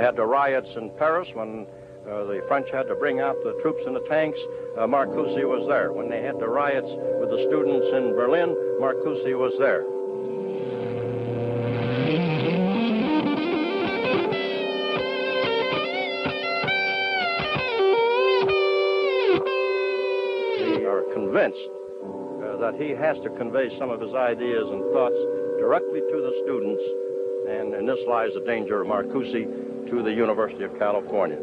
had the riots in Paris when the French had to bring out the troops in the tanks, Marcuse was there. When they had the riots with the students in Berlin, Marcuse was there. We are convinced that he has to convey some of his ideas and thoughts directly to the students, and in this lies the danger of Marcuse to the University of California.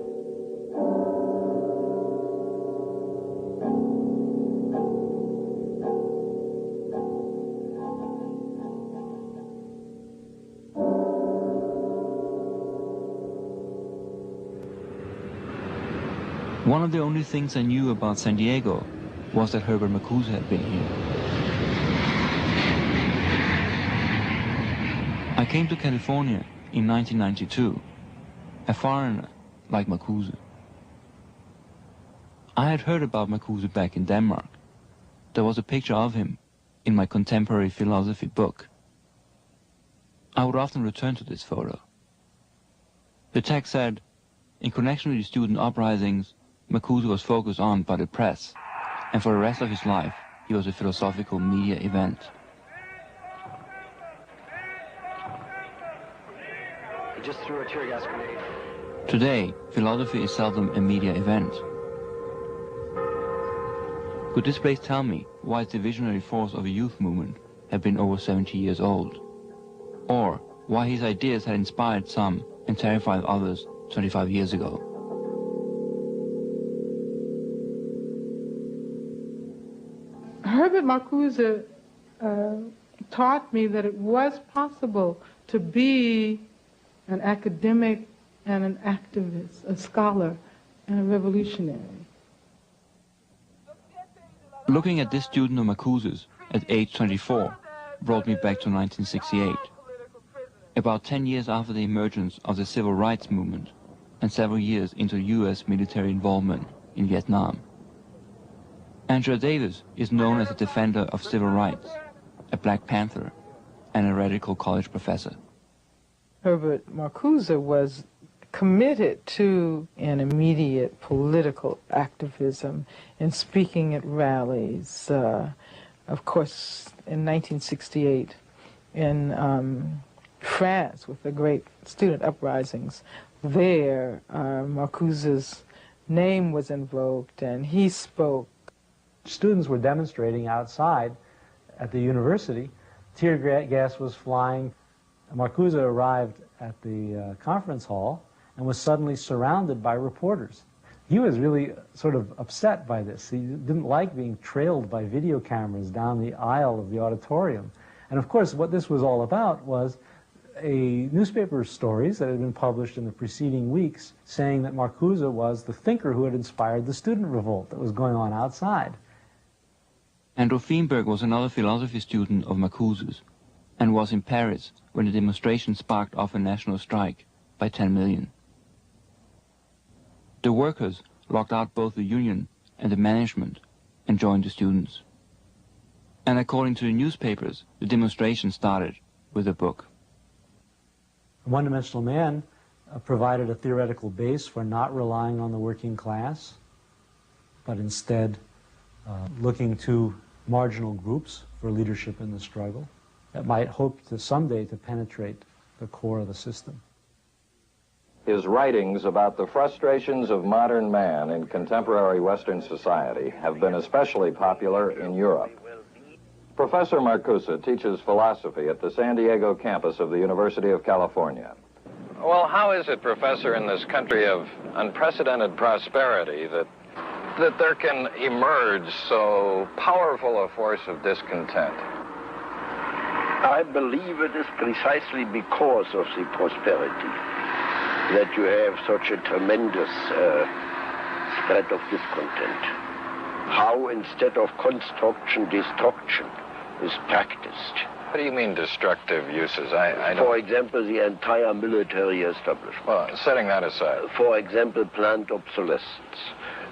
One of the only things I knew about San Diego was that Herbert Marcuse had been here. I came to California in 1992, a foreigner like Marcuse. I had heard about Marcuse back in Denmark. There was a picture of him in my contemporary philosophy book. I would often return to this photo. The text said, in connection with the student uprisings, Marcuse was focused on by the press, and for the rest of his life, he was a philosophical media event. He just threw a tear gas grenade. Today, philosophy is seldom a media event. Could this place tell me why the visionary force of a youth movement had been over 70 years old? Or why his ideas had inspired some and terrified others 25 years ago? Herbert Marcuse taught me that it was possible to be an academic and an activist, a scholar and a revolutionary. Looking at this student of Marcuse's at age 24 brought me back to 1968, about 10 years after the emergence of the civil rights movement and several years into U.S. military involvement in Vietnam. Andrea Davis is known as a defender of civil rights, a Black Panther, and a radical college professor. Herbert Marcuse was committed to an immediate political activism and speaking at rallies. Of course, in 1968 in France with the great student uprisings, there Marcuse's name was invoked and he spoke. Students were demonstrating outside at the university. Tear gas was flying. Marcuse arrived at the conference hall and was suddenly surrounded by reporters. He was really sort of upset by this. He didn't like being trailed by video cameras down the aisle of the auditorium. And of course, what this was all about was a newspaper stories that had been published in the preceding weeks saying that Marcuse was the thinker who had inspired the student revolt that was going on outside. Andrew Feenberg was another philosophy student of Marcuse's and was in Paris when the demonstration sparked off a national strike by 10 million. The workers locked out both the union and the management and joined the students. And according to the newspapers, the demonstration started with a book. One-Dimensional Man provided a theoretical base for not relying on the working class, but instead looking to marginal groups for leadership in the struggle that might hope to someday to penetrate the core of the system. His writings about the frustrations of modern man in contemporary Western society have been especially popular in Europe. Professor Marcuse teaches philosophy at the San Diego campus of the University of California. Well, how is it, Professor, in this country of unprecedented prosperity that there can emerge so powerful a force of discontent? I believe it is precisely because of the prosperity that you have such a tremendous spread of discontent. How instead of construction, destruction is practiced. What do you mean destructive uses? I don't... For example, the entire military establishment. Well, setting that aside. For example, planned obsolescence.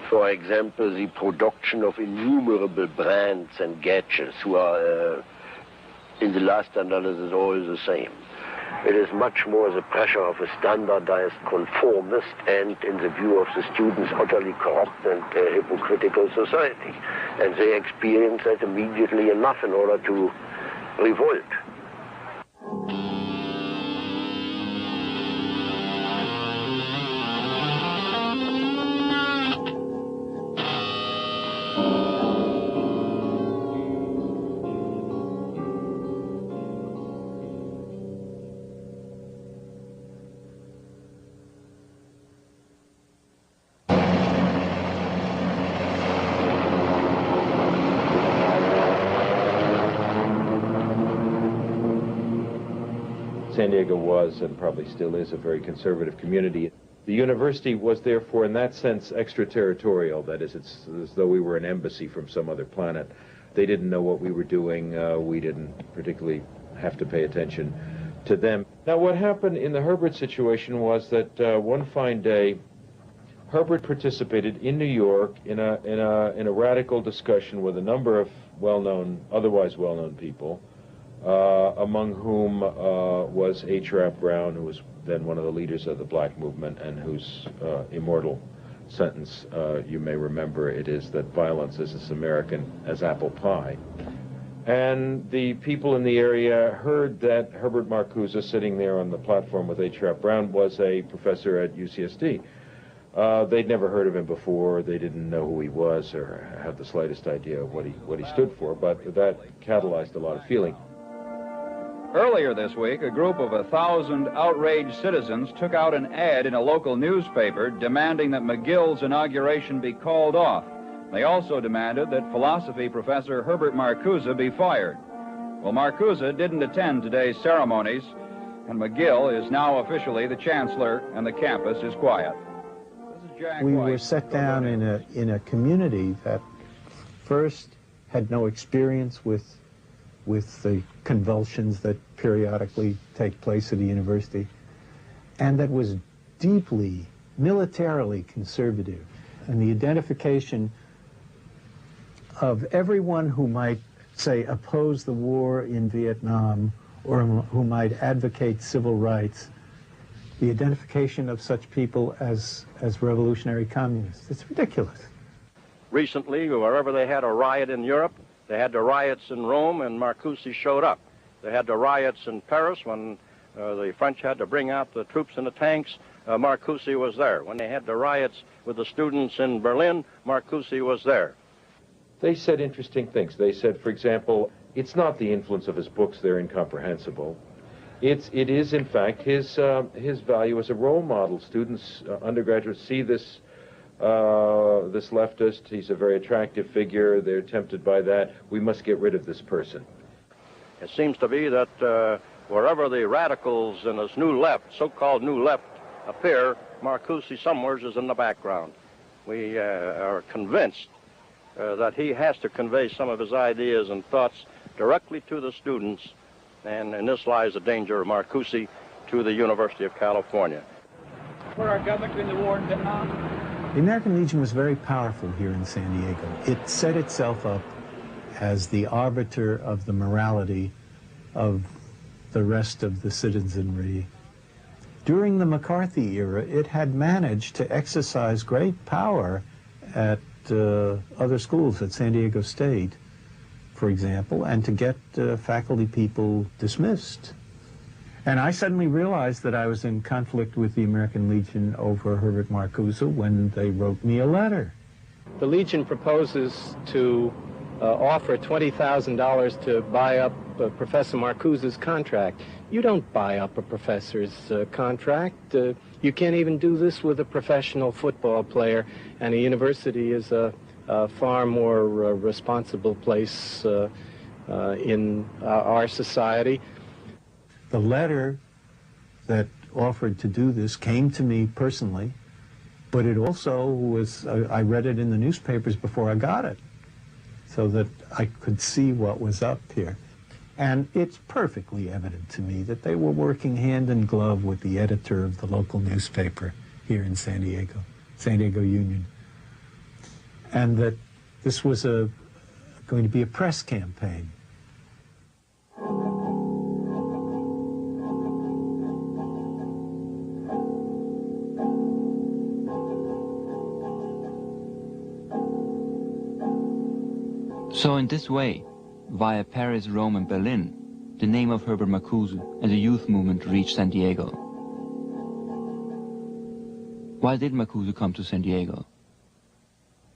For example, the production of innumerable brands and gadgets who are, in the last analysis, all the same. It is much more the pressure of a standardized conformist and, in the view of the students, utterly corrupt and hypocritical society. And they experience that immediately enough in order to revolt. San Diego was, and probably still is, a very conservative community. The university was therefore, in that sense, extraterritorial. That is, it's as though we were an embassy from some other planet. They didn't know what we were doing. We didn't particularly have to pay attention to them. Now, what happened in the Herbert situation was that one fine day, Herbert participated in New York in a radical discussion with a number of otherwise well-known people, among whom was H. Rap Brown, who was then one of the leaders of the black movement and whose immortal sentence, you may remember, it is that violence is as American as apple pie. And the people in the area heard that Herbert Marcuse, sitting there on the platform with H. Rap Brown, was a professor at UCSD. They'd never heard of him before. They didn't know who he was or have the slightest idea of what he stood for, but that catalyzed a lot of feeling. Earlier this week, a group of 1,000 outraged citizens took out an ad in a local newspaper demanding that McGill's inauguration be called off. They also demanded that philosophy professor Herbert Marcuse be fired. Well, Marcuse didn't attend today's ceremonies, and McGill is now officially the chancellor, and the campus is quiet. We were set down in a community that first had no experience with the convulsions that periodically take place at a university, and that was deeply militarily conservative. And the identification of everyone who might, say, oppose the war in Vietnam or who might advocate civil rights, the identification of such people as revolutionary communists. It's ridiculous. Recently, wherever they had a riot in Europe, they had the riots in Rome, and Marcuse showed up. They had the riots in Paris when the French had to bring out the troops in the tanks. Marcuse was there. When they had the riots with the students in Berlin, Marcuse was there. They said interesting things. They said, for example, it's not the influence of his books, they're incomprehensible. It is, in fact, his value as a role model. Students, undergraduates, see this leftist. He's a very attractive figure. They're tempted by that. We must get rid of this person. It seems to be that wherever the radicals in this new left, so-called new left, appear, Marcuse somewhere is in the background. We are convinced that he has to convey some of his ideas and thoughts directly to the students, and in this lies the danger of Marcuse to the University of California. For our government during the war in Vietnam? The American Legion was very powerful here in San Diego. It set itself up as the arbiter of the morality of the rest of the citizenry. During the McCarthy era, it had managed to exercise great power at other schools, at San Diego State, for example, and to get faculty people dismissed. And I suddenly realized that I was in conflict with the American Legion over Herbert Marcuse when they wrote me a letter. The Legion proposes to offer $20,000 to buy up Professor Marcuse's contract. You don't buy up a professor's contract. You can't even do this with a professional football player, and a university is a far more responsible place in our society. The letter that offered to do this came to me personally, but it also was, I read it in the newspapers before I got it, so that I could see what was up here. And it's perfectly evident to me that they were working hand in glove with the editor of the local newspaper here in San Diego, San Diego Union, and that this was going to be a press campaign. So in this way, via Paris, Rome and Berlin, the name of Herbert Marcuse and the youth movement reached San Diego. Why did Marcuse come to San Diego?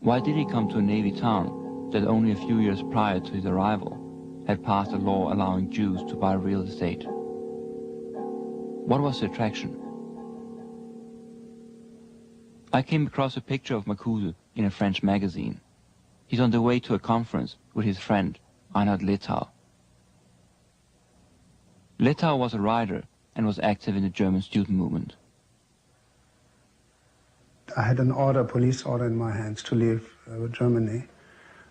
Why did he come to a Navy town that only a few years prior to his arrival had passed a law allowing Jews to buy real estate? What was the attraction? I came across a picture of Marcuse in a French magazine. He's on the way to a conference with his friend, Reinhard Littau. Littau was a writer and was active in the German student movement. I had an order, police order in my hands to leave Germany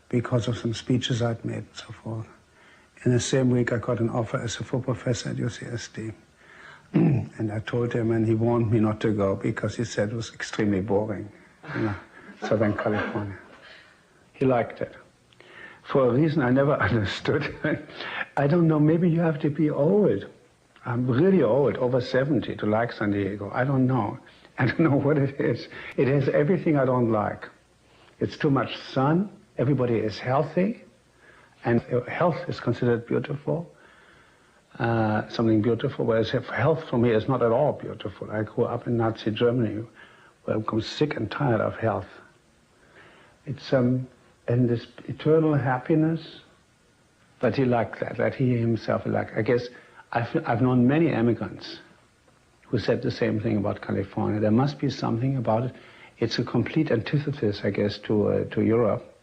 because of some speeches I'd made and so forth. In the same week I got an offer as a full professor at UCSD. And I told him, and he warned me not to go because he said it was extremely boring, Southern California. He liked it. For a reason I never understood. I don't know, maybe you have to be old. I'm really old, over 70, to like San Diego. I don't know. I don't know what it is. It has everything I don't like. It's too much sun, everybody is healthy, and health is considered beautiful. Something beautiful, whereas health for me is not at all beautiful. I grew up in Nazi Germany, where I become sick and tired of health. It's and this eternal happiness, that he liked that he himself liked. I guess I've known many immigrants who said the same thing about California. There must be something about it. It's a complete antithesis, I guess, to Europe,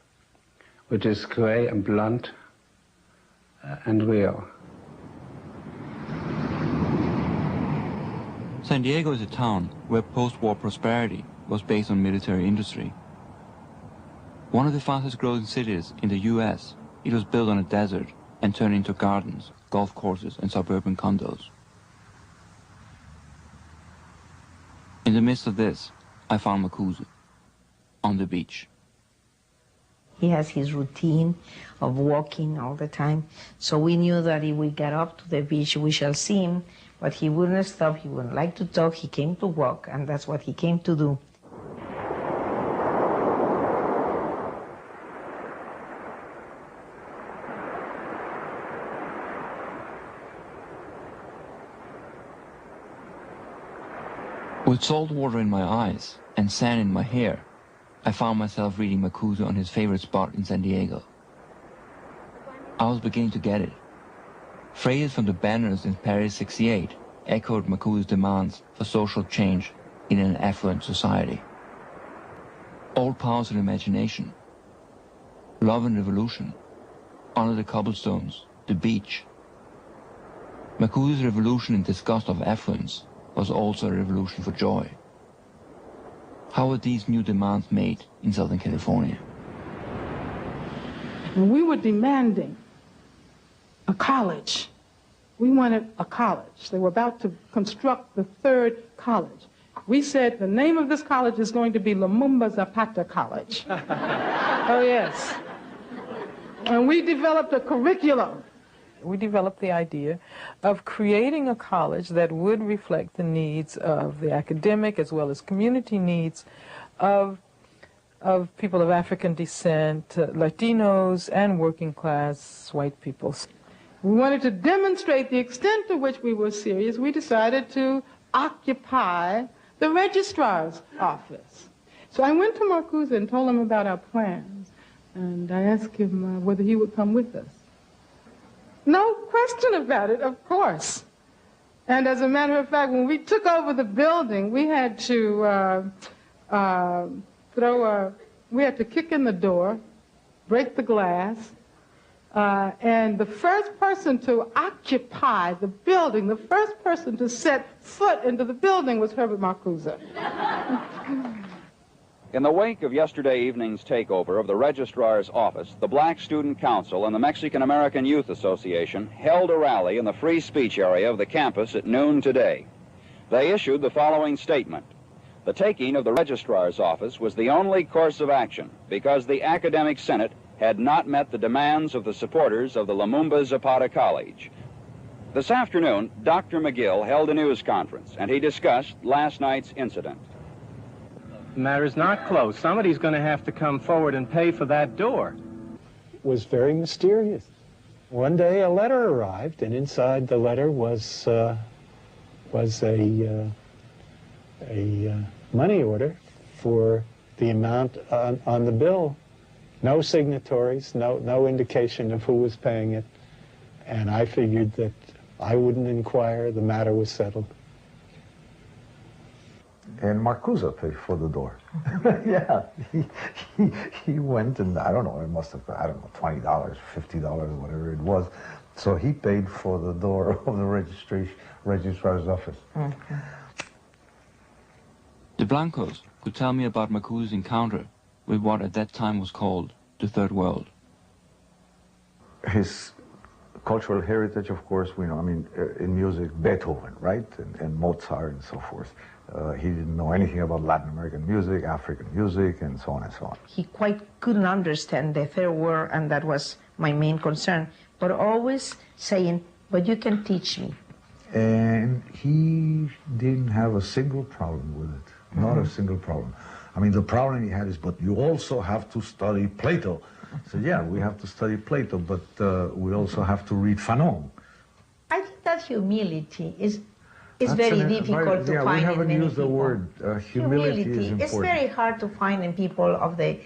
which is gray and blunt and real. San Diego is a town where post-war prosperity was based on military industry. One of the fastest growing cities in the US, it was built on a desert and turned into gardens, golf courses and suburban condos. In the midst of this, I found Marcuse on the beach. He has his routine of walking all the time, so we knew that if we get up to the beach, we shall see him, but he wouldn't stop, he wouldn't like to talk, he came to walk, and that's what he came to do. With salt water in my eyes and sand in my hair, I found myself reading Marcuse on his favorite spot in San Diego. I was beginning to get it. Phrases from the banners in Paris '68 echoed Marcuse's demands for social change in an affluent society. All powers of imagination, love and revolution, honor the cobblestones, the beach. Marcuse's revolution in disgust of affluence was also a revolution for joy. How were these new demands made in Southern California? And we were demanding a college. We wanted a college. They were about to construct the third college. We said the name of this college is going to be Lumumba Zapata College. Oh, yes. And we developed a curriculum. We developed the idea of creating a college that would reflect the needs of the academic as well as community needs of people of African descent, Latinos, and working class white people. We wanted to demonstrate the extent to which we were serious. We decided to occupy the registrar's office. So I went to Marcuse and told him about our plans, and I asked him whether he would come with us. No question about it, of course. And as a matter of fact, when we took over the building, we had to we had to kick in the door, break the glass, and the first person to occupy the building, the first person to set foot into the building was Herbert Marcuse. In the wake of yesterday evening's takeover of the Registrar's office, the Black Student Council and the Mexican-American Youth Association held a rally in the free speech area of the campus at noon today. They issued the following statement. The taking of the Registrar's office was the only course of action because the Academic Senate had not met the demands of the supporters of the Lumumba Zapata College. This afternoon, Dr. McGill held a news conference, and he discussed last night's incident. The matter is not closed. Somebody's going to have to come forward and pay for that door. was very mysterious. One day a letter arrived, and inside the letter was a money order for the amount on the bill. No signatories, no indication of who was paying it. And I figured that I wouldn't inquire, the matter was settled. And Marcuse paid for the door. Yeah, he went, and I don't know, it must have, I don't know, $20, $50, whatever it was. So he paid for the door of the registrar's office. Mm-hmm. The Blancos could tell me about Marcuse's encounter with what at that time was called the Third World. His cultural heritage, of course, we know, I mean, in music, Beethoven, right? And Mozart and so forth. He didn't know anything about Latin American music, African music, and so on and so on. He quite couldn't understand the Third World, and that was my main concern. But always saying, but you can teach me. And he didn't have a single problem with it. Not a single problem. I mean, the problem he had is, but you also have to study Plato. I said, yeah, we have to study Plato, but we also have to read Fanon. I think that humility is very difficult to find in many people. We haven't used the word. Humility is important. It's very hard to find in people of the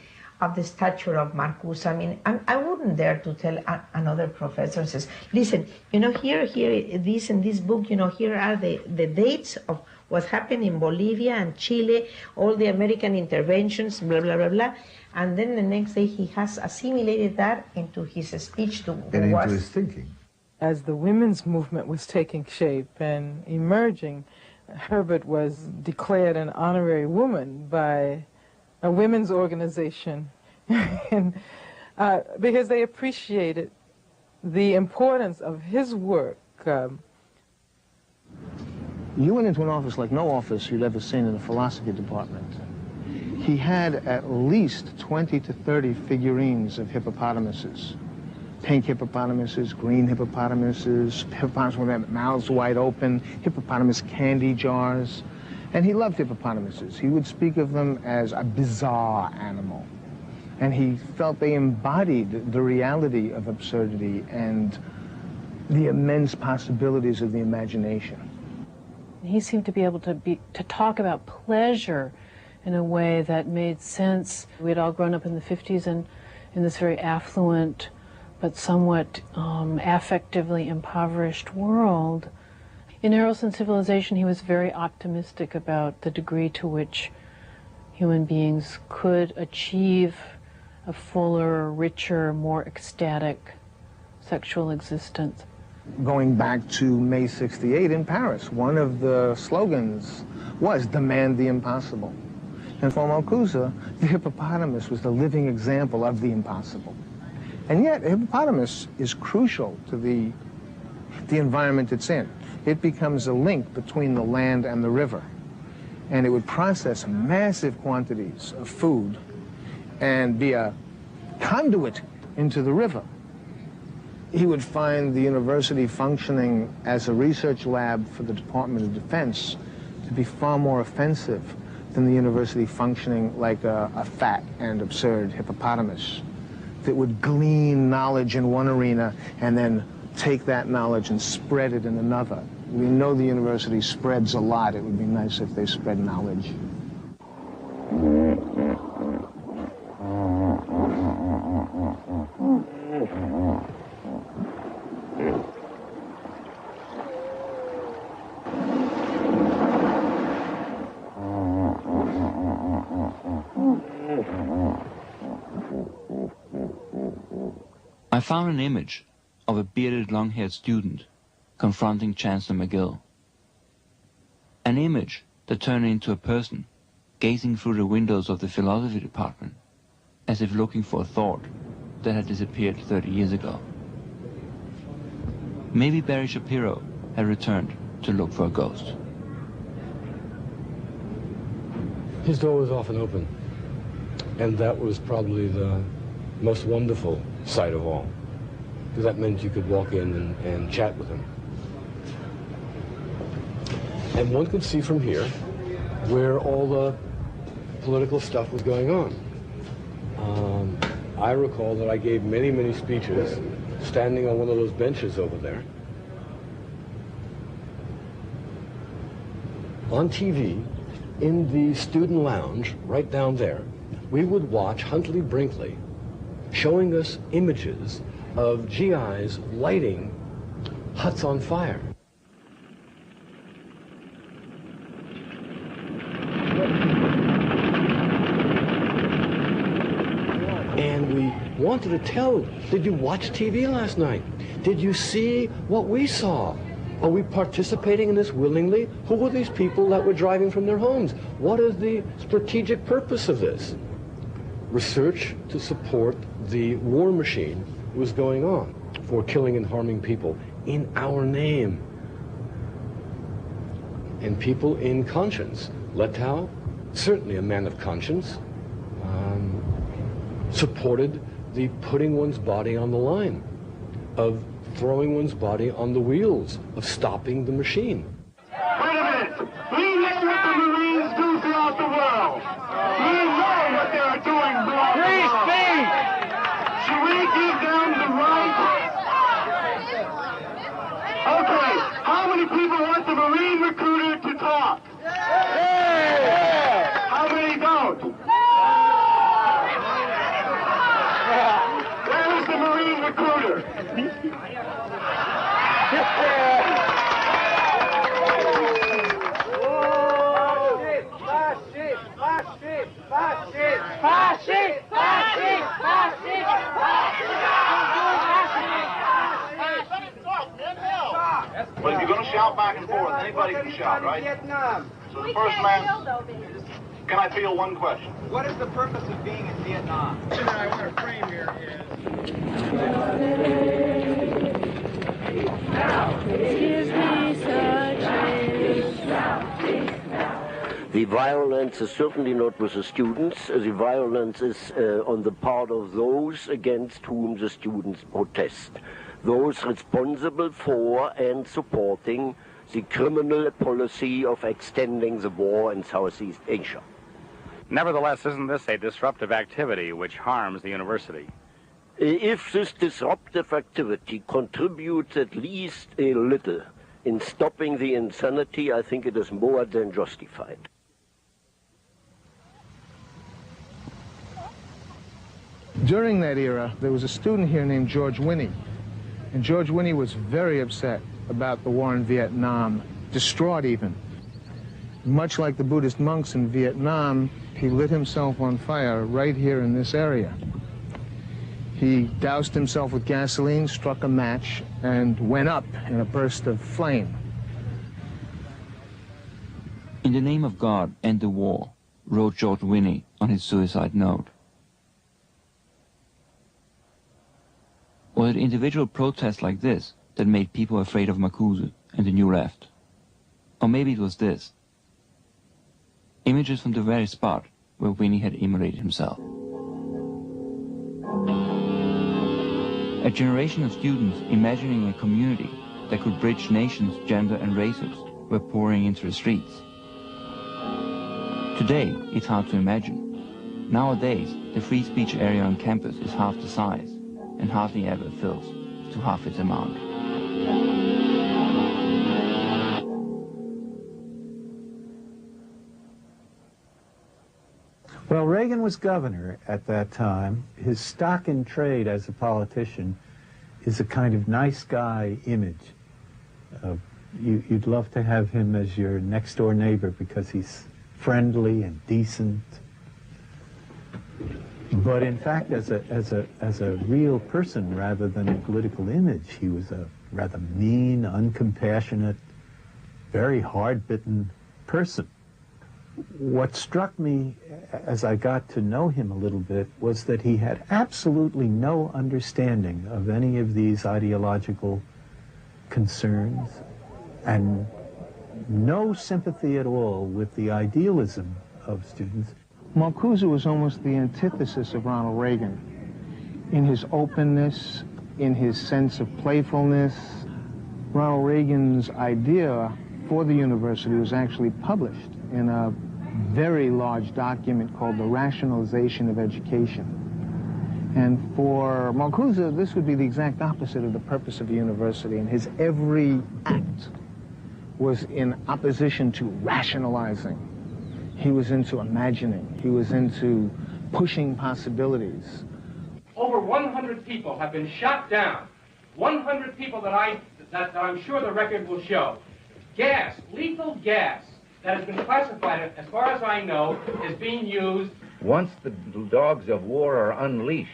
stature of Marcuse. I mean, I wouldn't dare to tell another professor, says, listen, you know, here, this in this book, you know, here are the dates of what happened in Bolivia and Chile, all the American interventions, blah, blah, blah, blah. And then the next day he has assimilated that into his speech and into his thinking. As the women's movement was taking shape and emerging, Herbert was declared an honorary woman by a women's organization and, because they appreciated the importance of his work. You went into an office like no office you'd ever seen in the philosophy department. He had at least 20 to 30 figurines of hippopotamuses. Pink hippopotamuses, green hippopotamuses, hippopotamuses with their mouths wide open, hippopotamus candy jars. And he loved hippopotamuses. He would speak of them as a bizarre animal. And he felt they embodied the reality of absurdity and the immense possibilities of the imagination. He seemed to be able to talk about pleasure in a way that made sense. We had all grown up in the 50s and in this very affluent but somewhat affectively impoverished world. In Eros and Civilization, he was very optimistic about the degree to which human beings could achieve a fuller, richer, more ecstatic sexual existence. Going back to May '68 in Paris, one of the slogans was "Demand the impossible." And for Marcuse, the hippopotamus was the living example of the impossible. And yet, a hippopotamus is crucial to the environment it's in. It becomes a link between the land and the river. And it would process massive quantities of food and be a conduit into the river. He would find the university functioning as a research lab for the Department of Defense to be far more offensive than the university functioning like a fat and absurd hippopotamus that would glean knowledge in one arena and then take that knowledge and spread it in another. We know the university spreads a lot. It would be nice if they spread knowledge. I found an image of a bearded, long-haired student confronting Chancellor McGill. An image that turned into a person gazing through the windows of the philosophy department as if looking for a thought that had disappeared 30 years ago. Maybe Barry Shapiro had returned to look for a ghost. His door was often open, and that was probably the most wonderful sight of all, because that meant you could walk in and chat with him. And one could see from here where all the political stuff was going on. I recall that I gave many, many speeches standing on one of those benches over there. On TV, in the student lounge, right down there, we would watch Huntley Brinkley showing us images of GIs lighting huts on fire. And we wanted to tell, did you watch TV last night? Did you see what we saw? Are we participating in this willingly? Who were these people that were driving from their homes? What is the strategic purpose of this? Research to support the war machine was going on for killing and harming people in our name. And people in conscience. Letow, certainly a man of conscience, supported the putting one's body on the line, of throwing one's body on the wheels, of stopping the machine. Wait a minute. We know what the Marines do throughout the world. We know what they are doing throughout the world. Should we give them the right? Okay, how many people want the Marine recruiter to talk? How many don't? Where is the Marine recruiter? But if you're going to shout back and forth, anybody can shout, right? So the first man, can I field one question? What is the purpose of being in Vietnam? The question that I want to frame here The violence is certainly not with the students. The violence is on the part of those against whom the students protest. Those responsible for and supporting the criminal policy of extending the war in Southeast Asia. Nevertheless, isn't this a disruptive activity which harms the university? If this disruptive activity contributes at least a little in stopping the insanity, I think it is more than justified. During that era, there was a student here named George Winnie. And George Winnie was very upset about the war in Vietnam, distraught even. Much like the Buddhist monks in Vietnam, he lit himself on fire right here in this area. He doused himself with gasoline, struck a match, and went up in a burst of flame. In the name of God and the war, wrote George Winnie on his suicide note. Was it individual protests like this that made people afraid of Marcuse and the New Left? Or maybe it was this. Images from the very spot where Winnie had immolated himself. A generation of students imagining a community that could bridge nations, gender and races were pouring into the streets. Today, it's hard to imagine. Nowadays, the free speech area on campus is half the size and hardly ever fills to half its amount. Well, Reagan was governor at that time. His stock in trade as a politician is a kind of nice guy image. You'd love to have him as your next door neighbor because he's friendly and decent. But in fact, as a real person rather than a political image, he was a rather mean, uncompassionate, very hard-bitten person. What struck me as I got to know him a little bit was that he had absolutely no understanding of any of these ideological concerns and no sympathy at all with the idealism of students. Marcuse was almost the antithesis of Ronald Reagan in his openness, in his sense of playfulness. Ronald Reagan's idea for the university was actually published in a very large document called the Rationalization of Education. And for Marcuse, this would be the exact opposite of the purpose of the university, and his every act was in opposition to rationalizing. He was into imagining. He was into pushing possibilities. Over 100 people have been shot down. 100 people that I'm sure the record will show. Gas, lethal gas, that has been classified, as far as I know, is being used. Once the dogs of war are unleashed,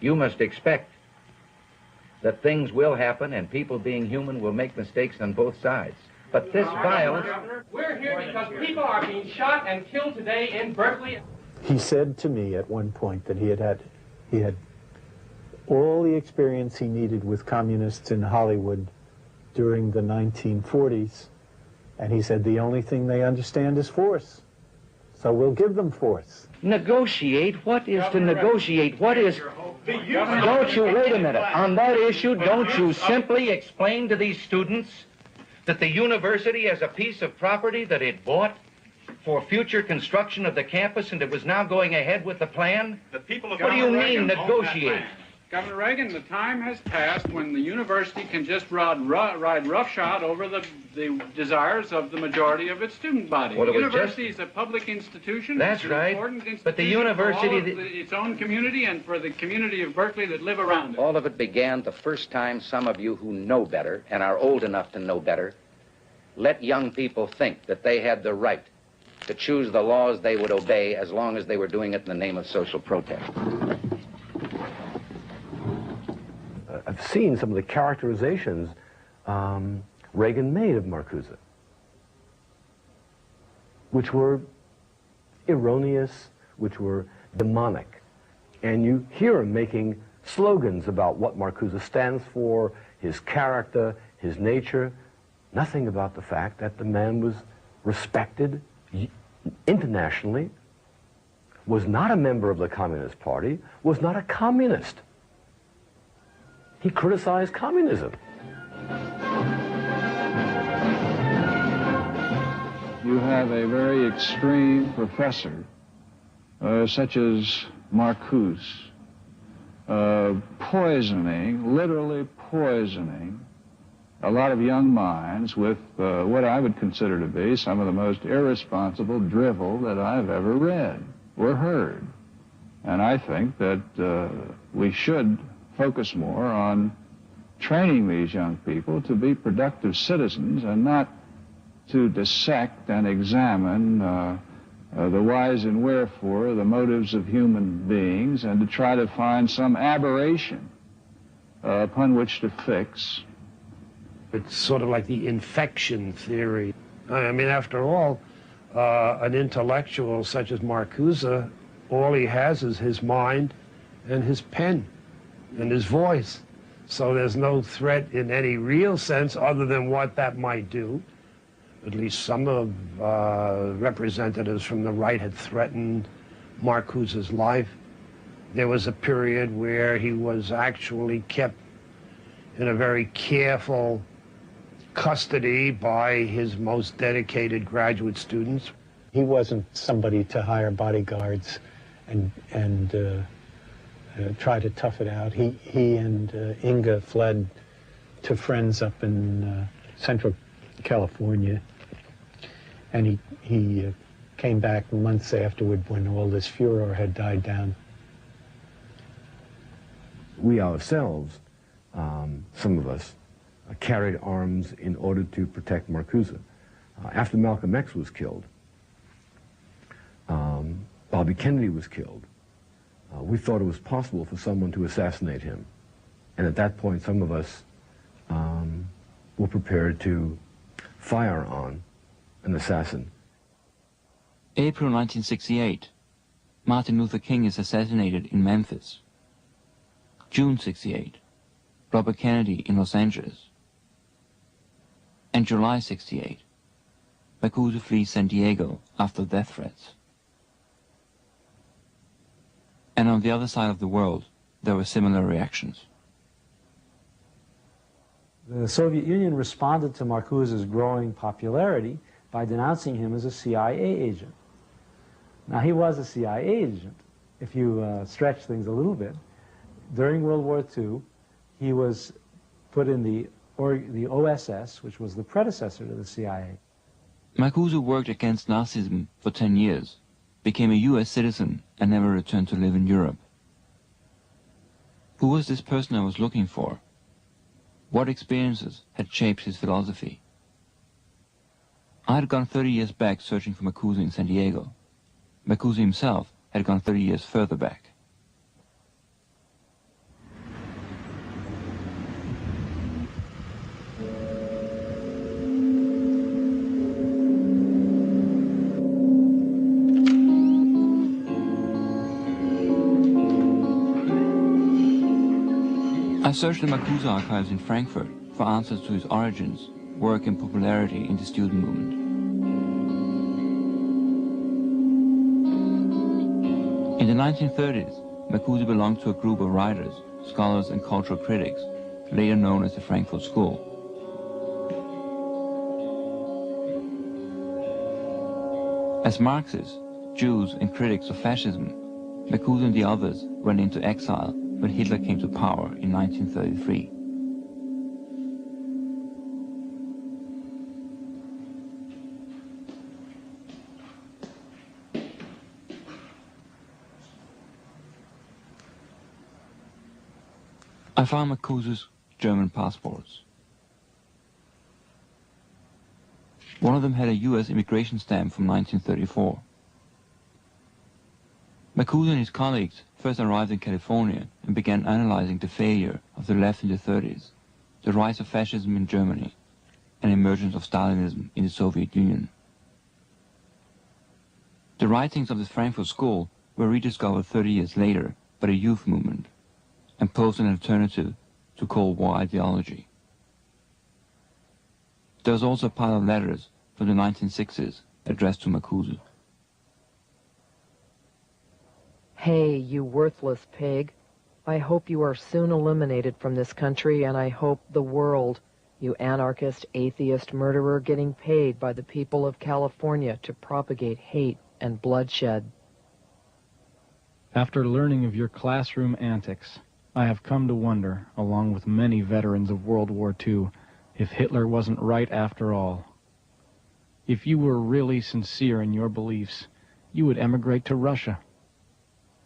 you must expect that things will happen and people being human will make mistakes on both sides. But this violence... We're here because people are being shot and killed today in Berkeley. He said to me at one point that he had all the experience he needed with communists in Hollywood during the 1940s, and he said the only thing they understand is force. So we'll give them force. Negotiate? What is to negotiate? What is... Don't you, wait a minute, on that issue, don't you simply explain to these students that the university has a piece of property that it bought for future construction of the campus and it was now going ahead with the plan? The people of what do you mean, negotiate? Governor Reagan, the time has passed when the university can just ride roughshod over the desires of the majority of its student body. Well, the university is a public institution. That's it's right. An important institution but the university... for all of its own community and for the community of Berkeley that live around it. All of it began the first time some of you who know better and are old enough to know better let young people think that they had the right to choose the laws they would obey as long as they were doing it in the name of social protest. I've seen some of the characterizations Reagan made of Marcuse, which were erroneous, which were demonic. And you hear him making slogans about what Marcuse stands for, his character, his nature. Nothing about the fact that the man was respected internationally, was not a member of the Communist Party, was not a communist. He criticized communism. You have a very extreme professor, such as Marcuse, poisoning, literally poisoning, a lot of young minds with what I would consider to be some of the most irresponsible drivel that I've ever read or heard. And I think that we should focus more on training these young people to be productive citizens and not to dissect and examine the whys and wherefore, the motives of human beings, and to try to find some aberration upon which to fix. It's sort of like the infection theory. I mean, after all, an intellectual such as Marcuse, all he has is his mind and his pen and his voice. So there's no threat in any real sense other than what that might do. At least some of representatives from the right had threatened Marcuse's life. There was a period where he was actually kept in a very careful custody by his most dedicated graduate students. He wasn't somebody to hire bodyguards and try to tough it out. He and Inga fled to friends up in Central California, and he came back months afterward when all this furor had died down. We ourselves, some of us, carried arms in order to protect Marcuse. After Malcolm X was killed, Bobby Kennedy was killed. We thought it was possible for someone to assassinate him. And at that point, some of us were prepared to fire on an assassin. April 1968. Martin Luther King is assassinated in Memphis. June 68. Robert Kennedy in Los Angeles. And July 68. Marcuse flees San Diego after death threats. And on the other side of the world, there were similar reactions. The Soviet Union responded to Marcuse's growing popularity by denouncing him as a CIA agent. Now, he was a CIA agent if you stretch things a little bit, during World War II, he was put in the OSS, which was the predecessor to the CIA. Marcuse worked against Nazism for 10 years, became a US citizen, and never returned to live in Europe. Who was this person I was looking for? What experiences had shaped his philosophy? I had gone 30 years back searching for Marcuse in San Diego. Marcuse himself had gone 30 years further back. I searched the Marcuse archives in Frankfurt for answers to his origins, work and popularity in the student movement. In the 1930s, Marcuse belonged to a group of writers, scholars and cultural critics, later known as the Frankfurt School. As Marxists, Jews and critics of fascism, Marcuse and the others went into exile when Hitler came to power in 1933. I found Marcuse's German passports. One of them had a US immigration stamp from 1934. Marcuse and his colleagues first arrived in California and began analyzing the failure of the left in the 30s, the rise of fascism in Germany, and emergence of Stalinism in the Soviet Union. The writings of the Frankfurt School were rediscovered 30 years later by the youth movement and posed an alternative to Cold War ideology. There was also a pile of letters from the 1960s addressed to Marcuse. Hey, you worthless pig. I hope you are soon eliminated from this country, and I hope the world, you anarchist, atheist, murderer, getting paid by the people of California to propagate hate and bloodshed. After learning of your classroom antics, I have come to wonder, along with many veterans of World War II, if Hitler wasn't right after all. If you were really sincere in your beliefs, you would emigrate to Russia.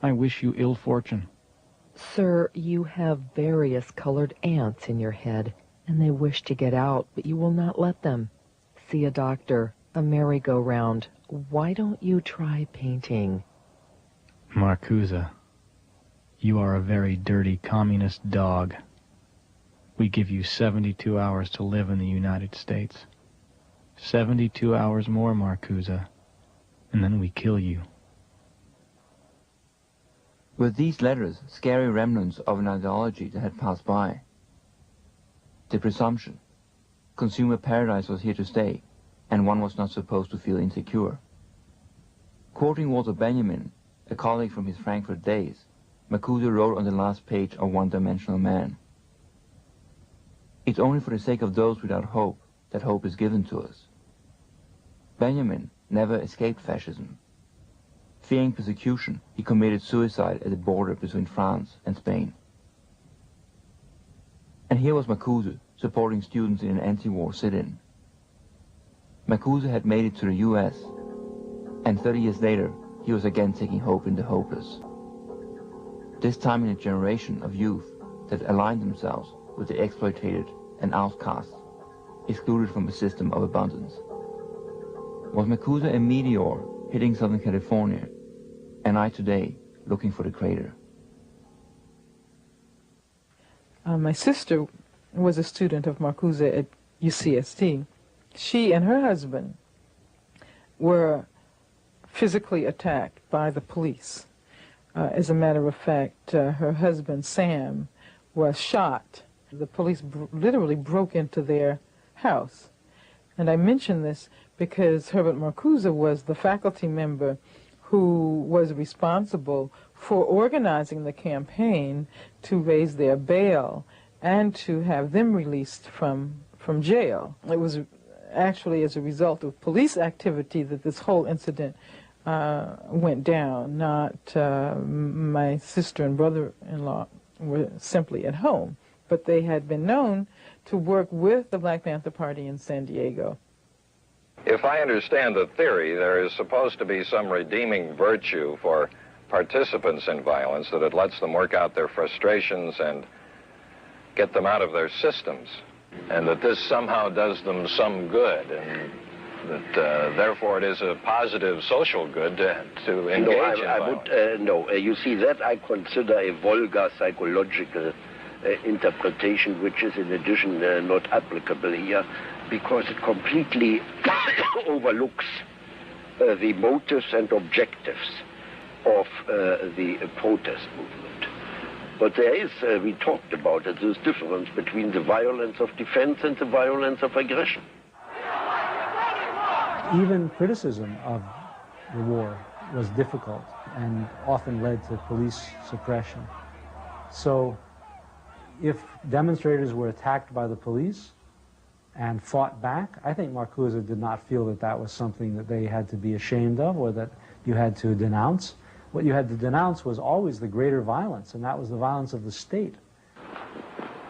I wish you ill fortune. Sir, you have various colored ants in your head, and they wish to get out, but you will not let them. See a doctor, a merry-go-round. Why don't you try painting? Marcuse, you are a very dirty communist dog. We give you 72 hours to live in the United States. 72 hours more, Marcuse, and then we kill you. Were these letters scary remnants of an ideology that had passed by? The presumption, consumer paradise was here to stay, and one was not supposed to feel insecure. Quoting Walter Benjamin, a colleague from his Frankfurt days, Marcuse wrote on the last page of One-Dimensional Man, "It's only for the sake of those without hope that hope is given to us." Benjamin never escaped fascism. Fearing persecution, he committed suicide at the border between France and Spain. And here was Marcuse supporting students in an anti-war sit-in. Marcuse had made it to the US, and 30 years later, he was again taking hope in the hopeless. This time in a generation of youth that aligned themselves with the exploited and outcast, excluded from a system of abundance. Was Marcuse a meteor hitting Southern California, and I today looking for the crater? My sister was a student of Marcuse at UCSD. She and her husband were physically attacked by the police. As a matter of fact, her husband, Sam, was shot. The police literally broke into their house. And I mention this because Herbert Marcuse was the faculty member who was responsible for organizing the campaign to raise their bail and to have them released from jail. It was actually as a result of police activity that this whole incident went down, not my sister and brother-in-law were simply at home, but they had been known to work with the Black Panther Party in San Diego. If I understand the theory, there is supposed to be some redeeming virtue for participants in violence, that it lets them work out their frustrations and get them out of their systems, and that this somehow does them some good, and that therefore it is a positive social good to engage in violence. You see, that I consider a vulgar psychological interpretation, which is in addition not applicable here, because it completely overlooks the motives and objectives of the protest movement. But there is, we talked about it, this difference between the violence of defense and the violence of aggression. Even criticism of the war was difficult and often led to police suppression. So if demonstrators were attacked by the police and fought back, I think Marcuse did not feel that that was something that they had to be ashamed of or that you had to denounce. What you had to denounce was always the greater violence, and that was the violence of the state.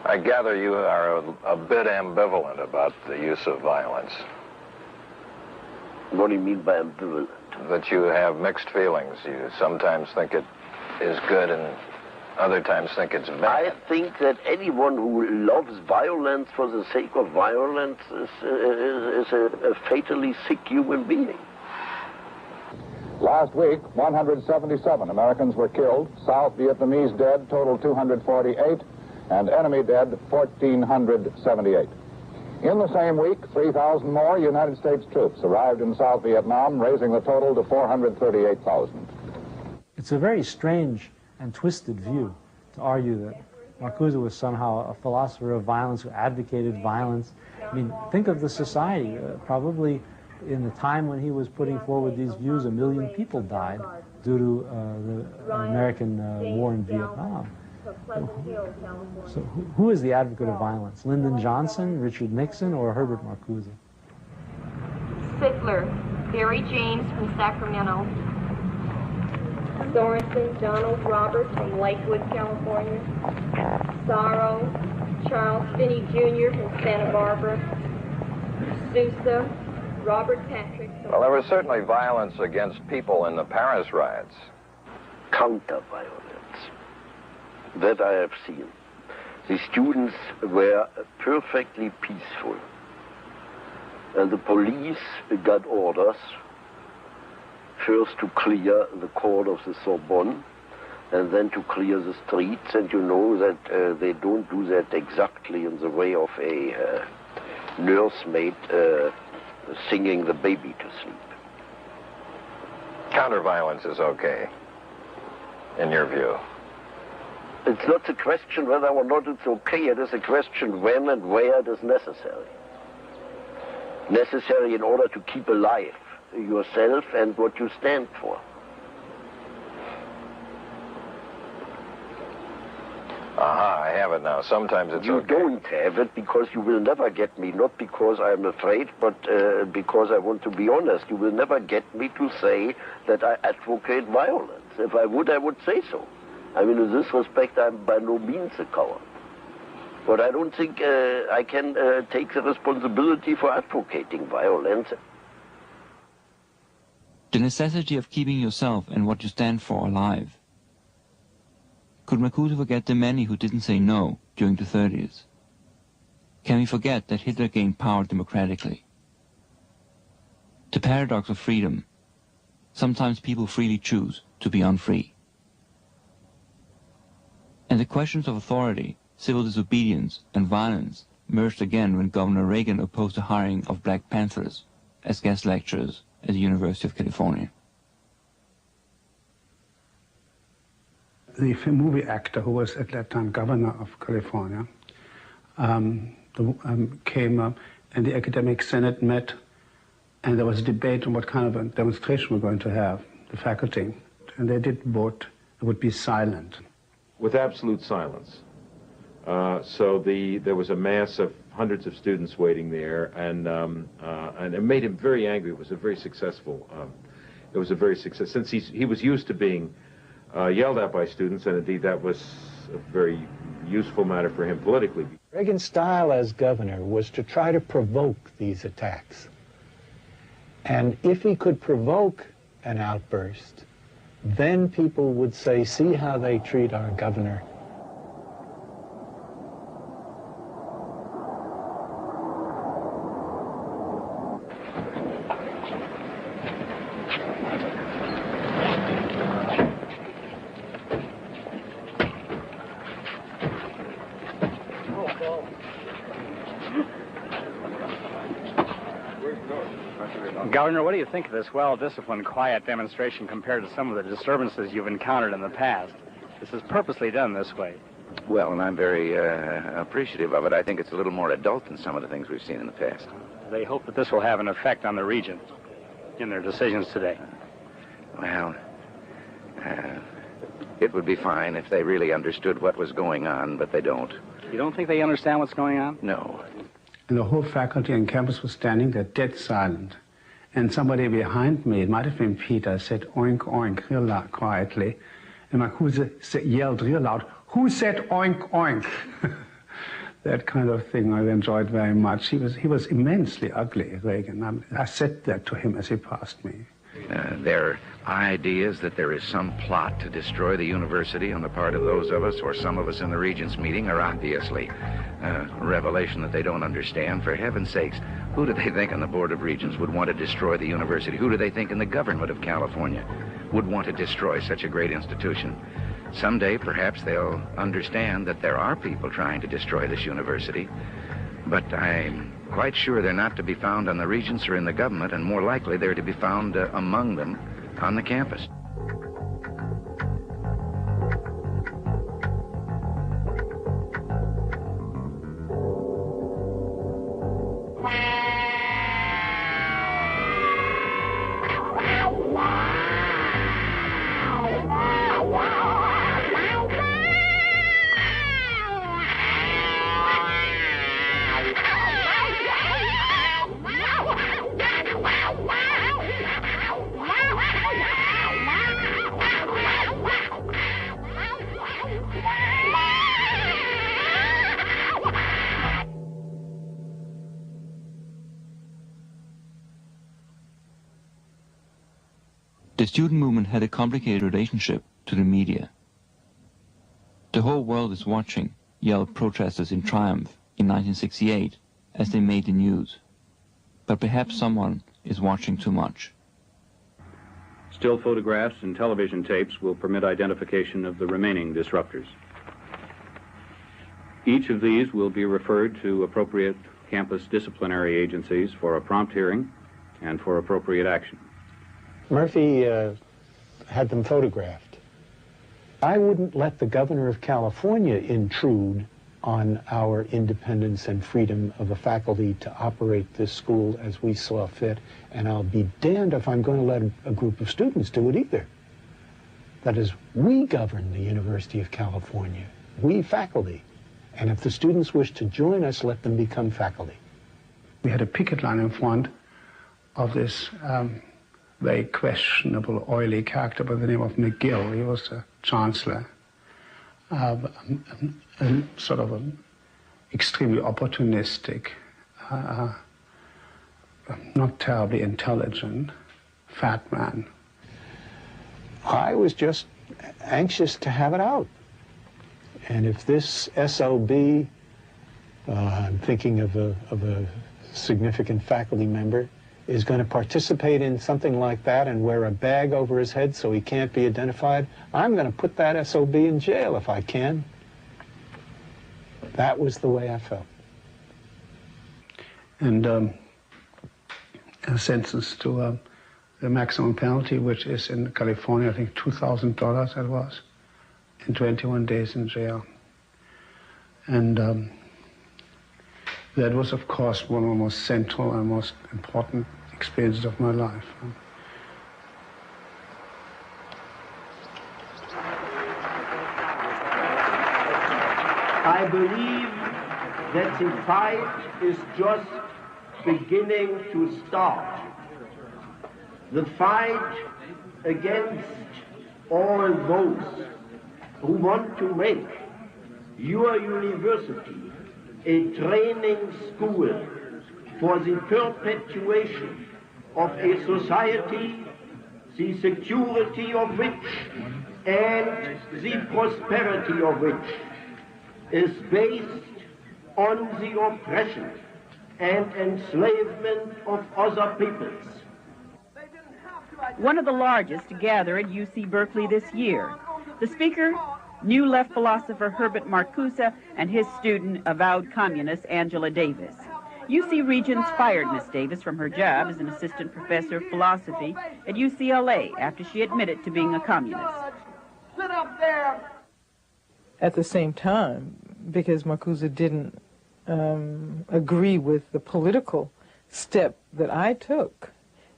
I gather you are a bit ambivalent about the use of violence. What do you mean by ambivalent? That you have mixed feelings. You sometimes think it is good and other times think it's bad. I think that anyone who loves violence for the sake of violence is a fatally sick human being. Last week, 177 Americans were killed. South Vietnamese dead totaled 248, and enemy dead 1,478. In the same week, 3,000 more United States troops arrived in South Vietnam, raising the total to 438,000. It's a very strange and twisted view to argue that Marcuse was somehow a philosopher of violence who advocated violence. I mean, think of the society. Probably in the time when he was putting forward these views, 1 million people died due to the American war in Vietnam. So who is the advocate of violence? Lyndon Johnson, Richard Nixon, or Herbert Marcuse? Sickler, Barry James from Sacramento. Sorensen, Donald Roberts from Lakewood, California. Sorrow, Charles Finney Jr. from Santa Barbara. Sousa, Robert Patrick. Well, there was certainly violence against people in the Paris riots. Counter-violence. That I have seen. The students were perfectly peaceful. And the police got orders first to clear the court of the Sorbonne and then to clear the streets. And you know that they don't do that exactly in the way of a nursemaid singing the baby to sleep. Counter-violence is okay, in your view? It's not a question whether or not it's okay. It is a question when and where it is necessary. Necessary in order to keep alive yourself and what you stand for. Aha, I have it now. Sometimes it's you okay. You don't have it because you will never get me, not because I'm afraid, but because I want to be honest. You will never get me to say that I advocate violence. If I would say so. I mean, in this respect, I'm by no means a coward. But I don't think I can take the responsibility for advocating violence. The necessity of keeping yourself and what you stand for alive. Could Marcuse forget the many who didn't say no during the 30s? Can we forget that Hitler gained power democratically? The paradox of freedom. Sometimes people freely choose to be unfree. And the questions of authority, civil disobedience, and violence merged again when Governor Reagan opposed the hiring of Black Panthers as guest lecturers at the University of California. The movie actor who was at that time governor of California came up, and the academic senate met, and there was a debate on what kind of a demonstration we're going to have, the faculty. And they did vote it would be silent. With absolute silence. So there was a mass of hundreds of students waiting there, and it made him very angry. It was a very successful it was a very success, since he was used to being yelled at by students, and indeed that was a very useful matter for him politically. Reagan's style as governor was to try to provoke these attacks. And if he could provoke an outburst, then people would say, see how they treat our governor. Governor, what do you think of this well-disciplined, quiet demonstration compared to some of the disturbances you've encountered in the past? This is purposely done this way. Well, and I'm very appreciative of it. I think it's a little more adult than some of the things we've seen in the past. They hope that this will have an effect on the region in their decisions today. Well, it would be fine if they really understood what was going on, but they don't. You don't think they understand what's going on? No. And the whole faculty and campus was standing there dead silent. And somebody behind me, it might have been Peter, said oink, oink, real loud, quietly. And Marcuse yelled real loud, who said oink, oink? That kind of thing I enjoyed very much. He was immensely ugly, Reagan. I said that to him as he passed me. Their ideas that there is some plot to destroy the university on the part of those of us or some of us in the Regents meeting are obviously a revelation that they don't understand. For heaven's sakes, who do they think on the Board of Regents would want to destroy the university? Who do they think in the government of California would want to destroy such a great institution? Someday, perhaps they'll understand that there are people trying to destroy this university, but I'm quite sure they're not to be found on the Regents or in the government, and more likely they're to be found among them on the campus. The student movement had a complicated relationship to the media. The whole world is watching, yelled protesters in triumph in 1968 as they made the news. But perhaps someone is watching too much. Still photographs and television tapes will permit identification of the remaining disruptors. Each of these will be referred to appropriate campus disciplinary agencies for a prompt hearing and for appropriate action. Murphy had them photographed. I wouldn't let the governor of California intrude on our independence and freedom of the faculty to operate this school as we saw fit, and I'll be damned if I'm going to let a group of students do it either. That is, we govern the University of California, we faculty, and if the students wish to join us, let them become faculty. We had a picket line in front of this very questionable, oily character by the name of McGill. He was a chancellor, sort of an extremely opportunistic, not terribly intelligent, fat man. I was just anxious to have it out. And if this SOB, I'm thinking of a significant faculty member, is going to participate in something like that and wear a bag over his head so he can't be identified, I'm going to put that SOB in jail if I can. That was the way I felt. And a sentence to the maximum penalty, which is in California, I think $2,000 that was, and 21 days in jail. And that was, of course, one of the most central and most important experiences of my life. I believe that the fight is just beginning to start. The fight against all those who want to make your university a training school for the perpetuation of a society, the security of which and the prosperity of which is based on the oppression and enslavement of other peoples. One of the largest to gather at UC Berkeley this year. The speaker, New Left philosopher Herbert Marcuse and his student, avowed communist Angela Davis. UC Regents fired Miss Davis from her job as an assistant professor of philosophy at UCLA after she admitted to being a communist. Sit up there. At the same time, because Marcuse didn't agree with the political step that I took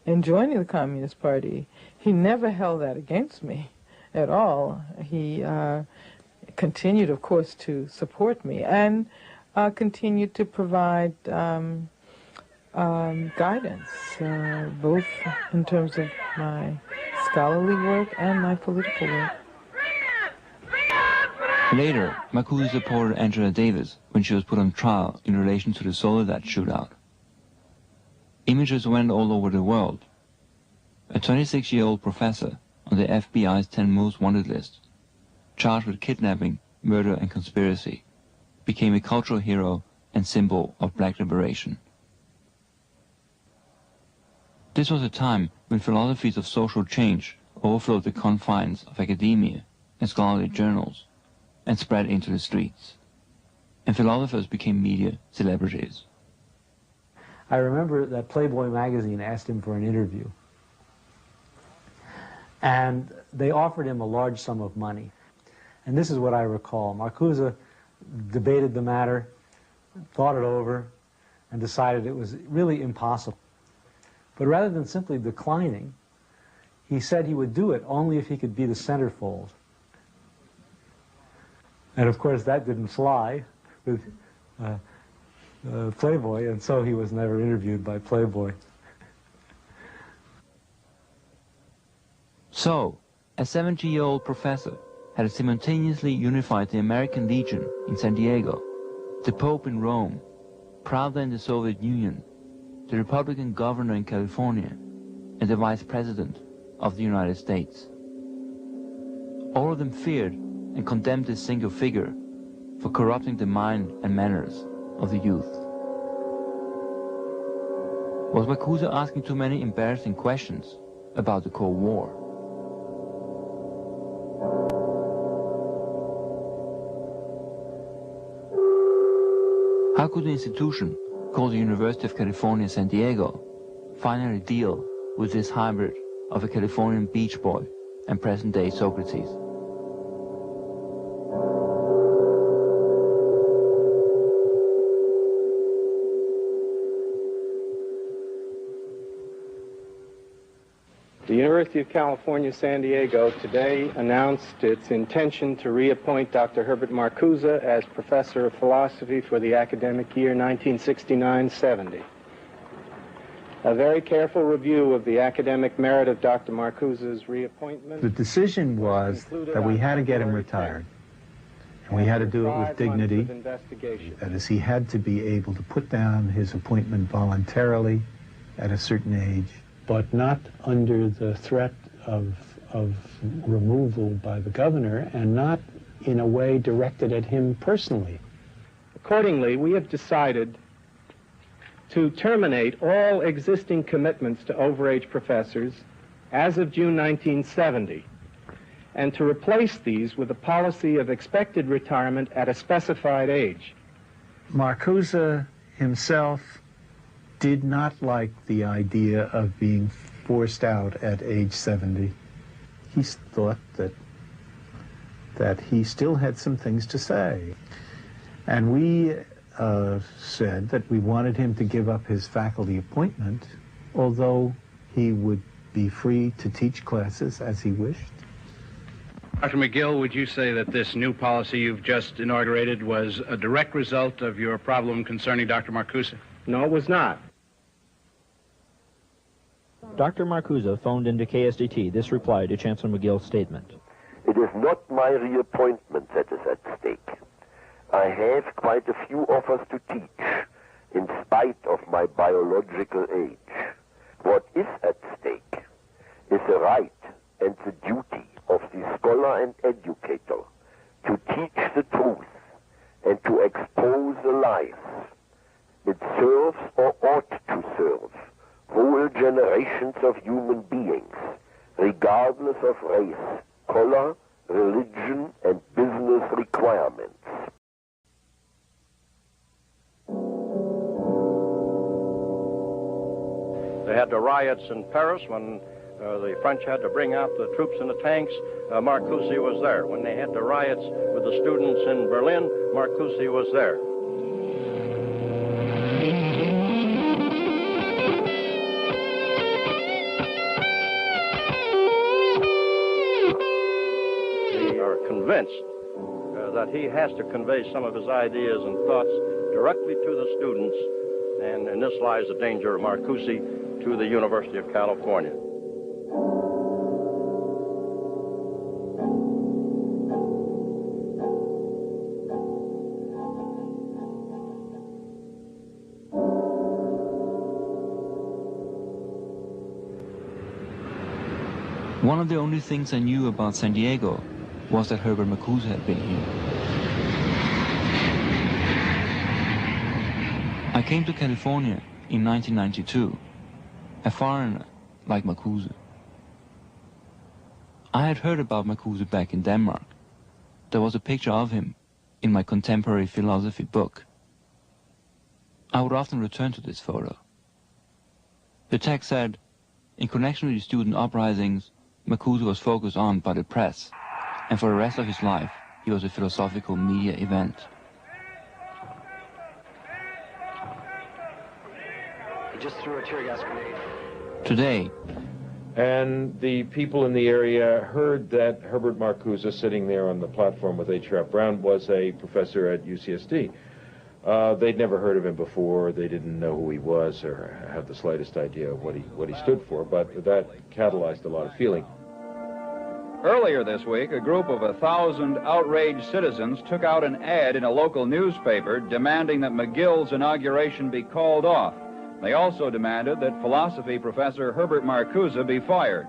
in joining the Communist Party, he never held that against me at all. He continued, of course, to support me and continued to provide guidance, both in terms of my scholarly work and my political work. Later, Marcuse supported Angela Davis when she was put on trial in relation to the Soledad shootout. Images went all over the world. A 26-year-old professor on the FBI's 10 most wanted list, charged with kidnapping, murder and conspiracy, became a cultural hero and symbol of black liberation. This was a time when philosophies of social change overflowed the confines of academia and scholarly journals and spread into the streets, and philosophers became media celebrities. I remember that Playboy magazine asked him for an interview, and they offered him a large sum of money. And this is what I recall. Marcuse debated the matter, thought it over, and decided it was really impossible. But rather than simply declining, he said he would do it only if he could be the centerfold. And of course that didn't fly with Playboy, and so he was never interviewed by Playboy. So, a 70-year-old professor had simultaneously unified the American Legion in San Diego, the Pope in Rome, Pravda in the Soviet Union, the Republican governor in California, and the Vice President of the United States. All of them feared and condemned this single figure for corrupting the mind and manners of the youth. Was Marcuse asking too many embarrassing questions about the Cold War? How could an institution called the University of California, San Diego finally deal with this hybrid of a Californian beach boy and present-day Socrates? The University of California, San Diego today announced its intention to reappoint Dr. Herbert Marcuse as Professor of Philosophy for the academic year 1969-70. A very careful review of the academic merit of Dr. Marcuse's reappointment. The decision was that we had to get him retired, and we had to do it with dignity. That is, he had to be able to put down his appointment voluntarily at a certain age, but not under the threat of removal by the governor, and not in a way directed at him personally. Accordingly, we have decided to terminate all existing commitments to overage professors as of June 1970, and to replace these with a policy of expected retirement at a specified age. Marcuse himself did not like the idea of being forced out at age 70. He thought that he still had some things to say. And we said that we wanted him to give up his faculty appointment, although he would be free to teach classes as he wished. Dr. McGill, would you say that this new policy you've just inaugurated was a direct result of your problem concerning Dr. Marcuse? No, it was not. Dr. Marcuse phoned into KSDT this reply to Chancellor McGill's statement. It is not my reappointment that is at stake. I have quite a few offers to teach, in spite of my biological age. What is at stake is the right and the duty of the scholar and educator to teach the truth and to expose the lies. It serves or ought to serve whole generations of human beings, regardless of race, color, religion, and business requirements. They had the riots in Paris when the French had to bring out the troops in the tanks. Marcuse was there. When they had the riots with the students in Berlin, Marcuse was there. We are convinced that he has to convey some of his ideas and thoughts directly to the students, and in this lies the danger of Marcuse to the University of California. One of the only things I knew about San Diego was that Herbert Marcuse had been here. I came to California in 1992, a foreigner like Marcuse. I had heard about Marcuse back in Denmark. There was a picture of him in my contemporary philosophy book. I would often return to this photo. The text said, in connection with the student uprisings, Marcuse was focused on by the press, and for the rest of his life, he was a philosophical media event. He just threw a tear gas grenade. Today, and the people in the area heard that Herbert Marcuse, sitting there on the platform with H. Rap Brown, was a professor at UCSD. They'd never heard of him before. They didn't know who he was or have the slightest idea of what he stood for, but that catalyzed a lot of feeling. Earlier this week, a group of 1,000 outraged citizens took out an ad in a local newspaper demanding that McGill's inauguration be called off. They also demanded that philosophy professor Herbert Marcuse be fired.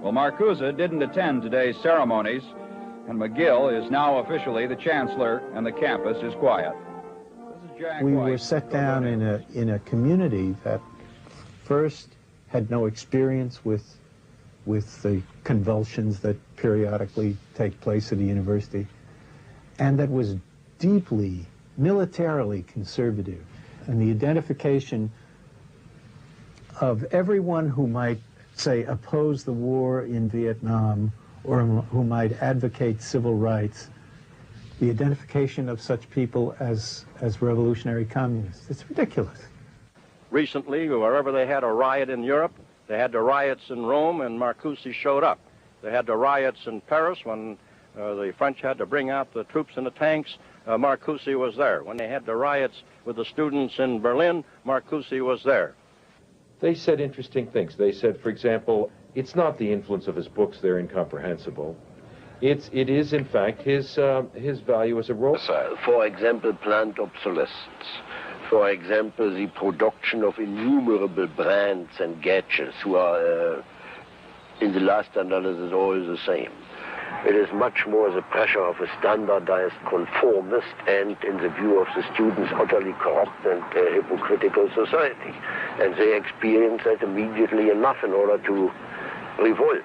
Well, Marcuse didn't attend today's ceremonies, and McGill is now officially the chancellor, and the campus is quiet. We were set down in a community that first had no experience with the convulsions that periodically take place at a university, and that was deeply militarily conservative. And the identification of everyone who might, say, oppose the war in Vietnam or who might advocate civil rights, the identification of such people as revolutionary communists. It's ridiculous. Recently, wherever they had a riot in Europe, they had the riots in Rome, and Marcuse showed up. They had the riots in Paris when the French had to bring out the troops in the tanks. Marcuse was there. When they had the riots with the students in Berlin, Marcuse was there. They said interesting things. They said, for example, it's not the influence of his books, they're incomprehensible. It is, in fact, his value as a role. For example, plant obsolescence. For example, the production of innumerable brands and gadgets who are, in the last analysis, all the same. It is much more the pressure of a standardized conformist and, in the view of the students, utterly corrupt and hypocritical society. And they experience that immediately enough in order to revolt.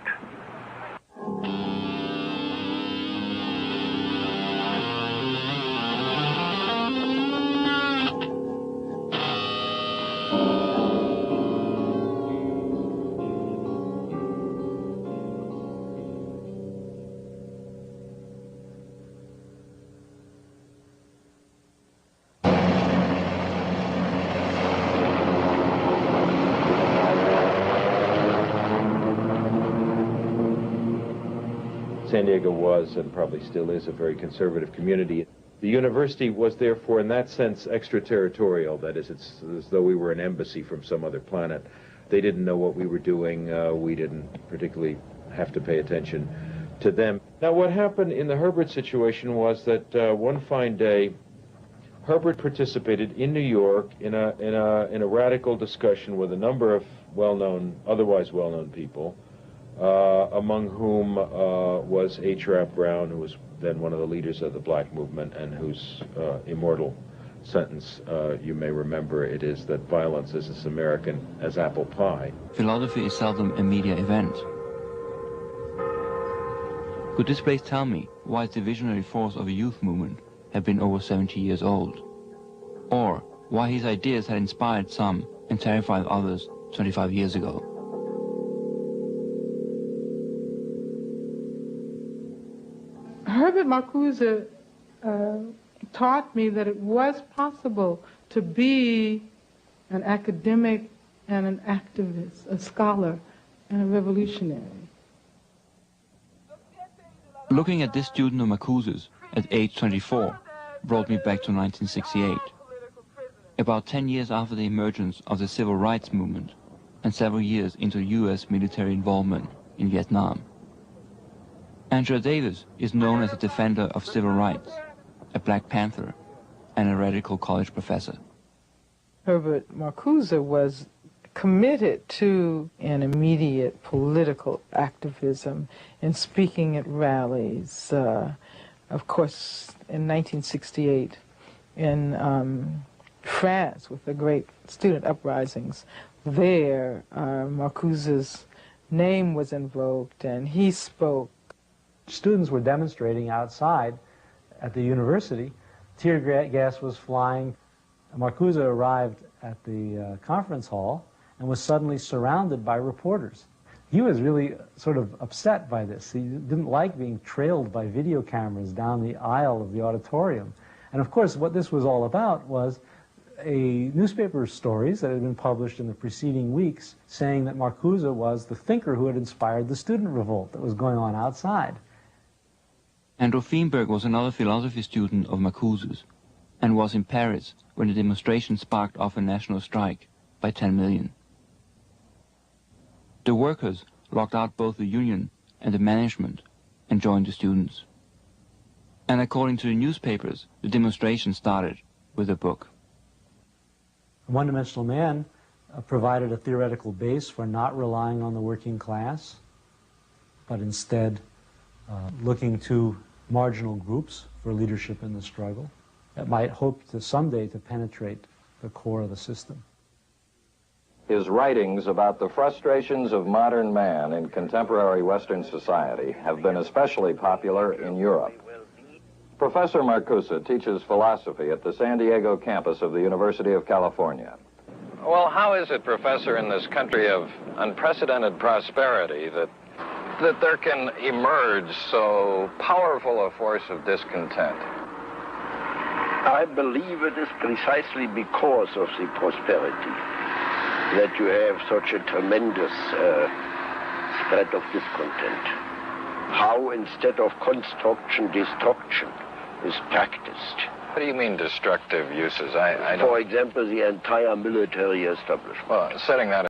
San Diego was, and probably still is, a very conservative community. The university was therefore, in that sense, extraterritorial. That is, it's as though we were an embassy from some other planet. They didn't know what we were doing. We didn't particularly have to pay attention to them. Now, what happened in the Herbert situation was that one fine day, Herbert participated in New York in a radical discussion with a number of otherwise well-known people, among whom was H. Brown, who was then one of the leaders of the black movement and whose immortal sentence, you may remember, it is that violence is as American as apple pie. Philosophy is seldom a media event. Could this place tell me why the visionary force of a youth movement had been over 70 years old? Or why his ideas had inspired some and terrified others 25 years ago? Herbert Marcuse taught me that it was possible to be an academic and an activist, a scholar and a revolutionary. Looking at this student of Marcuse's at age 24 brought me back to 1968, about 10 years after the emergence of the civil rights movement and several years into U.S. military involvement in Vietnam. Angela Davis is known as a defender of civil rights, a Black Panther, and a radical college professor. Herbert Marcuse was committed to an immediate political activism and speaking at rallies. Of course, in 1968 in France with the great student uprisings, there Marcuse's name was invoked and he spoke. Students were demonstrating outside at the university. Tear gas was flying. Marcuse arrived at the conference hall and was suddenly surrounded by reporters. He was really sort of upset by this. He didn't like being trailed by video cameras down the aisle of the auditorium. And of course, what this was all about was a newspaper stories that had been published in the preceding weeks saying that Marcuse was the thinker who had inspired the student revolt that was going on outside. Andrew Feenberg was another philosophy student of Marcuse's and was in Paris when the demonstration sparked off a national strike by 10 million. The workers locked out both the union and the management and joined the students. And according to the newspapers, the demonstration started with a book. One-Dimensional Man provided a theoretical base for not relying on the working class, but instead looking to marginal groups for leadership in the struggle that might hope to someday to penetrate the core of the system. His writings about the frustrations of modern man in contemporary Western society have been especially popular in Europe. Professor Marcuse teaches philosophy at the San Diego campus of the University of California. Well, how is it, Professor, in this country of unprecedented prosperity that there can emerge so powerful a force of discontent? I believe it is precisely because of the prosperity that you have such a tremendous spread of discontent. How instead of construction, destruction is practiced. What do you mean destructive uses? I don't... For example, the entire military establishment. Well, setting that